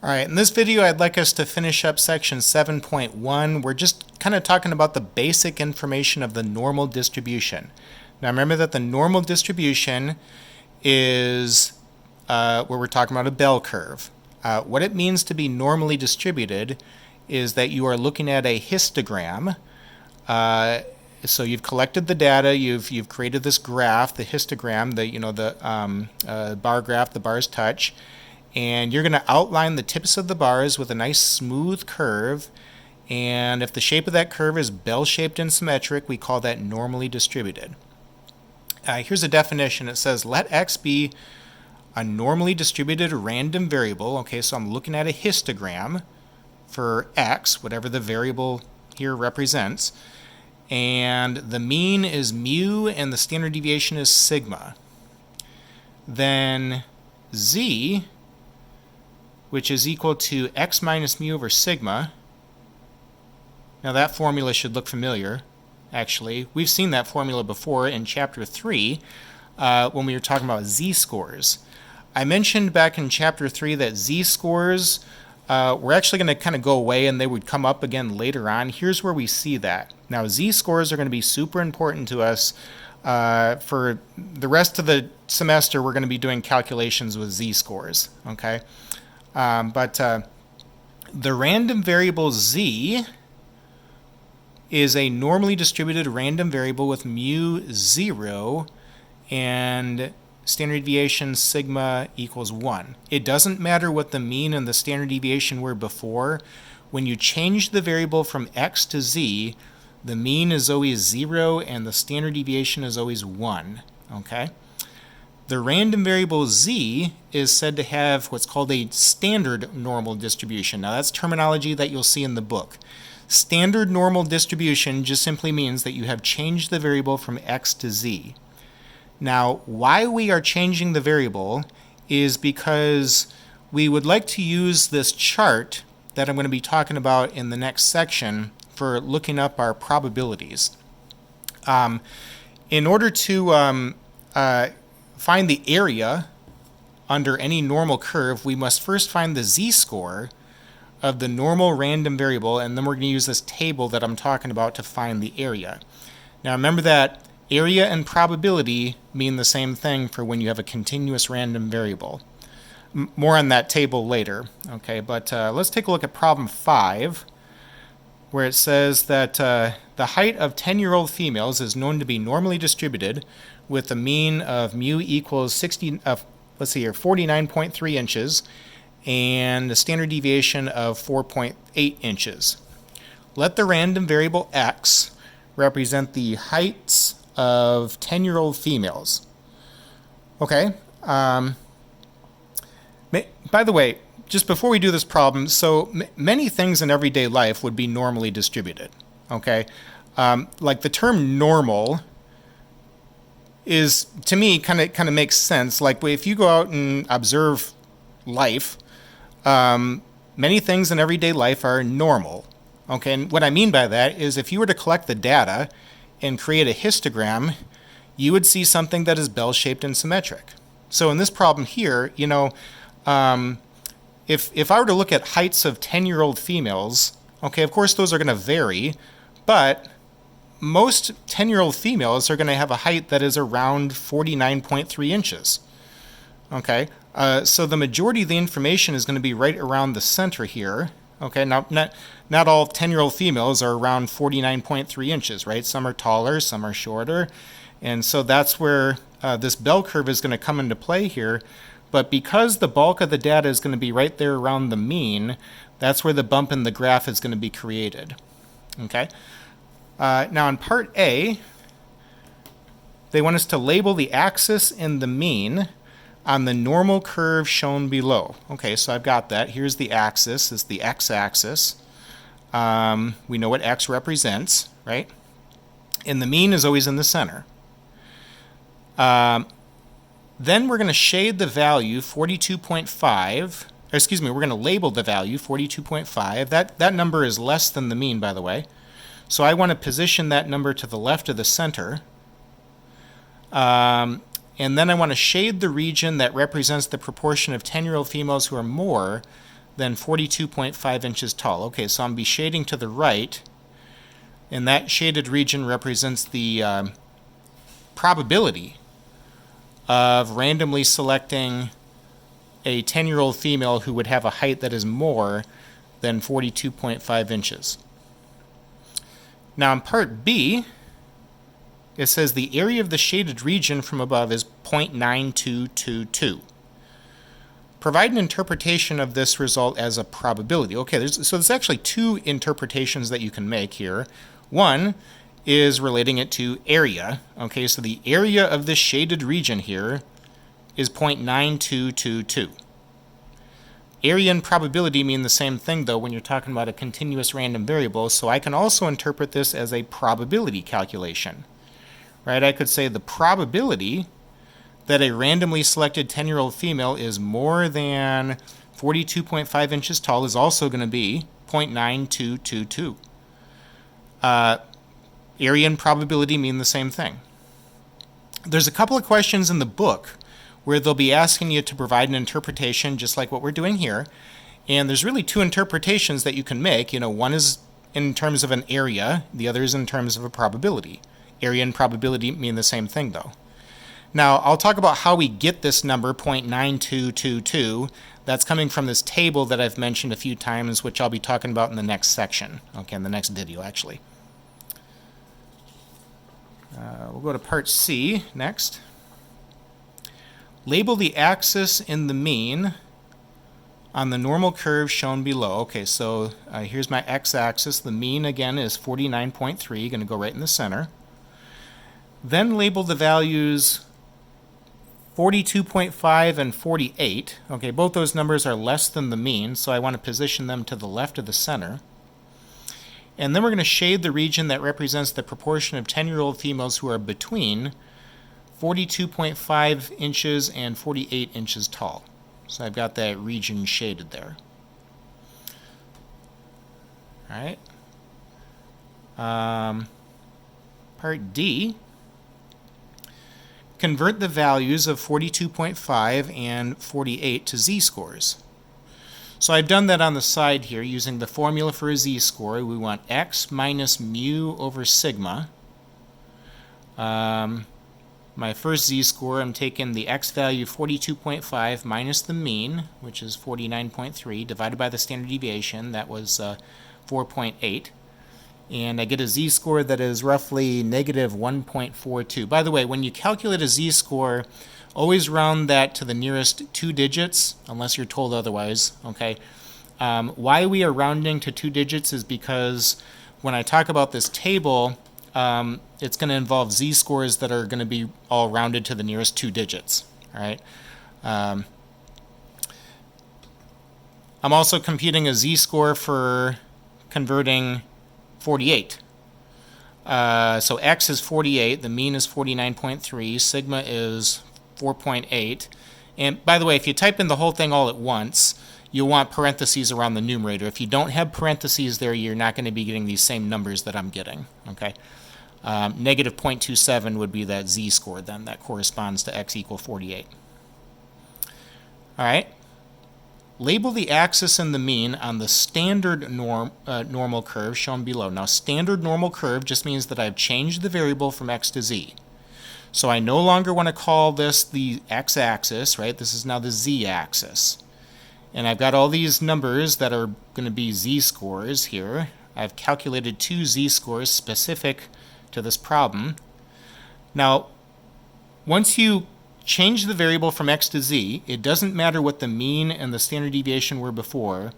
Alright, in this video I'd like us to finish up section 7.1. We're just kind of talking about the basic information of the normal distribution. Now remember that the normal distribution is where we're talking about a bell curve. What it means to be normally distributed is that you are looking at a histogram. So you've collected the data, you've created this graph, the histogram, the bar graph, the bars touch, and you're going to outline the tips of the bars with a nice smooth curve. And if the shape of that curve is bell-shaped and symmetric, we call that normally distributed. Here's a definition. It says, let x be a normally distributed random variable. Okay, so I'm looking at a histogram for x, whatever the variable here represents. And the mean is mu and the standard deviation is sigma. Then z, which is equal to x minus mu over sigma. Now that formula should look familiar, actually. We've seen that formula before in chapter 3 when we were talking about z-scores. I mentioned back in chapter 3 that z-scores were actually going to kind of go away and they would come up again later on. Here's where we see that. Now z-scores are going to be super important to us. For the rest of the semester, we're going to be doing calculations with z-scores, okay? But the random variable z is a normally distributed random variable with mu 0 and standard deviation sigma equals 1. It doesn't matter what the mean and the standard deviation were before. When you change the variable from x to z, the mean is always 0 and the standard deviation is always 1. Okay? The random variable z is said to have what's called a standard normal distribution. Now that's terminology that you'll see in the book. Standard normal distribution just simply means that you have changed the variable from x to z. Now why we are changing the variable is because we would like to use this chart that I'm going to be talking about in the next section for looking up our probabilities. In order to find the area under any normal curve, we must first find the z-score of the normal random variable, and then we're going to use this table that I'm talking about to find the area. Now remember that area and probability mean the same thing for when you have a continuous random variable. More on that table later. Okay, but let's take a look at problem 5, where it says that the height of 10-year-old females is known to be normally distributed with a mean of mu equals 49.3 inches and a standard deviation of 4.8 inches. Let the random variable x represent the heights of 10-year-old females. Okay. By the way, just before we do this problem, so many things in everyday life would be normally distributed. Okay. Like the term normal is, to me, kind of makes sense. Like if you go out and observe life, many things in everyday life are normal. Okay, and what I mean by that is if you were to collect the data and create a histogram, you would see something that is bell-shaped and symmetric. So in this problem here, you know, if I were to look at heights of 10-year-old females, okay, of course those are going to vary, but most 10-year-old females are going to have a height that is around 49.3 inches. Okay, so the majority of the information is going to be right around the center here. Okay, now not all 10-year-old females are around 49.3 inches, right? Some are taller, some are shorter, and so that's where this bell curve is going to come into play here. But because the bulk of the data is going to be right there around the mean, that's where the bump in the graph is going to be created. Okay. Now in part A, they want us to label the axis and the mean on the normal curve shown below. Okay, so I've got that. Here's the axis. It's the x-axis. We know what x represents, right? And the mean is always in the center. Then we're going to shade the value 42.5. Excuse me, we're going to label the value 42.5. That number is less than the mean, by the way. So I want to position that number to the left of the center. And then I want to shade the region that represents the proportion of 10-year-old females who are more than 42.5 inches tall. Okay, so I'm going to be shading to the right, and that shaded region represents the probability of randomly selecting a 10-year-old female who would have a height that is more than 42.5 inches. Now in part B, it says the area of the shaded region from above is 0.9222. Provide an interpretation of this result as a probability. Okay, there's actually two interpretations that you can make here. One is relating it to area. Okay, so the area of this shaded region here is 0.9222. Area and probability mean the same thing, though, when you're talking about a continuous random variable, so I can also interpret this as a probability calculation. Right? I could say the probability that a randomly selected 10-year-old female is more than 42.5 inches tall is also going to be 0.9222. Area and probability mean the same thing. There's a couple of questions in the book where they'll be asking you to provide an interpretation just like what we're doing here. And there's really two interpretations that you can make. One is in terms of an area, the other is in terms of a probability. Area and probability mean the same thing, though. Now, I'll talk about how we get this number, 0.9222. That's coming from this table that I've mentioned a few times, which I'll be talking about in the next section, okay, in the next video, actually. We'll go to part C next. Label the axis in the mean on the normal curve shown below. Okay, so here's my x-axis. The mean, again, is 49.3, going to go right in the center. Then label the values 42.5 and 48. Okay, both those numbers are less than the mean, so I want to position them to the left of the center. And then we're going to shade the region that represents the proportion of 10-year-old females who are between 42.5 inches and 48 inches tall. So I've got that region shaded there. All right. Part D. Convert the values of 42.5 and 48 to z-scores. So I've done that on the side here using the formula for a z-score. We want x minus mu over sigma. My first z-score, I'm taking the x value 42.5 minus the mean, which is 49.3, divided by the standard deviation. That was 4.8. And I get a z-score that is roughly negative 1.42. By the way, when you calculate a z-score, always round that to the nearest two digits, unless you're told otherwise, okay? Why we are rounding to two digits is because when I talk about this table, it's going to involve z-scores that are going to be all rounded to the nearest two digits, all right? I'm also computing a z-score for converting 48. So x is 48, the mean is 49.3, sigma is 4.8. And by the way, if you type in the whole thing all at once, you'll want parentheses around the numerator. If you don't have parentheses there, you're not going to be getting these same numbers that I'm getting, okay? Negative 0.27 would be that z-score then. That corresponds to x equal 48. All right. Label the axis and the mean on the standard normal curve shown below. Now, standard normal curve just means that I've changed the variable from x to z. So I no longer want to call this the x-axis, right? This is now the z-axis. And I've got all these numbers that are going to be z-scores here. I've calculated two z-scores specific to this problem. Now, once you change the variable from x to z, it doesn't matter what the mean and the standard deviation were before.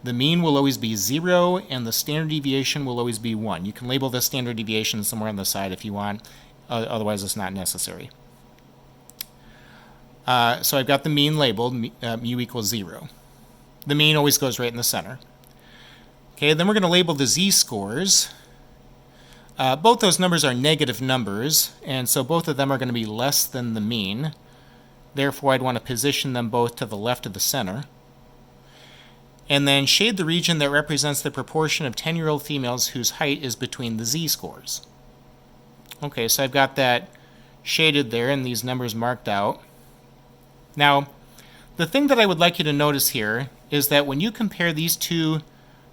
The mean will always be 0 and the standard deviation will always be 1. You can label the standard deviation somewhere on the side if you want, otherwise it's not necessary. So I've got the mean labeled, mu equals 0. The mean always goes right in the center. Okay, then we're going to label the z-scores. Both those numbers are negative numbers, and so both of them are going to be less than the mean. Therefore, I'd want to position them both to the left of the center. And then shade the region that represents the proportion of 10-year-old females whose height is between the z-scores. Okay, so I've got that shaded there and these numbers marked out. Now, the thing that I would like you to notice here is that when you compare these two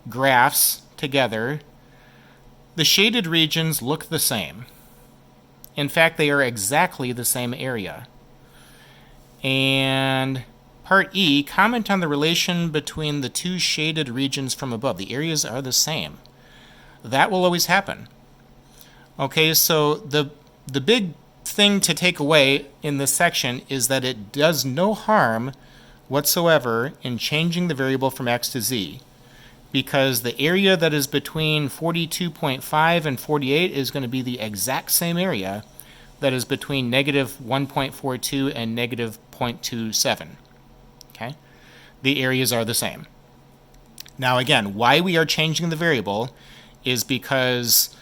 graphs together, the shaded regions look the same. In fact, they are exactly the same area. And part E, comment on the relation between the two shaded regions from above. The areas are the same. That will always happen. Okay, so the big thing to take away in this section is that it does no harm whatsoever in changing the variable from x to z, because the area that is between 42.5 and 48 is going to be the exact same area that is between negative 1.42 and negative 0.27. Okay? The areas are the same. Now again, why we are changing the variable is because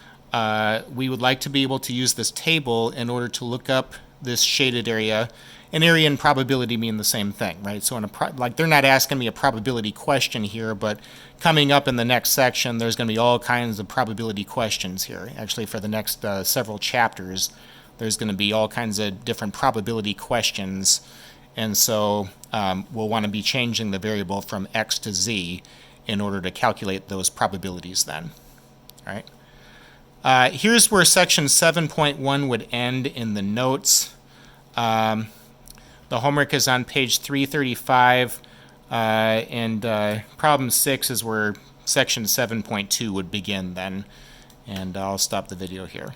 we would like to be able to use this table in order to look up this shaded area. And area and probability mean the same thing, right? So in like they're not asking me a probability question here, but coming up in the next section, there's going to be all kinds of probability questions here. Actually, for the next several chapters, there's going to be all kinds of different probability questions. And so we'll want to be changing the variable from x to z in order to calculate those probabilities then. All right. Here's where section 7.1 would end in the notes. The homework is on page 335, and problem 6 is where section 7.2 would begin then. And I'll stop the video here.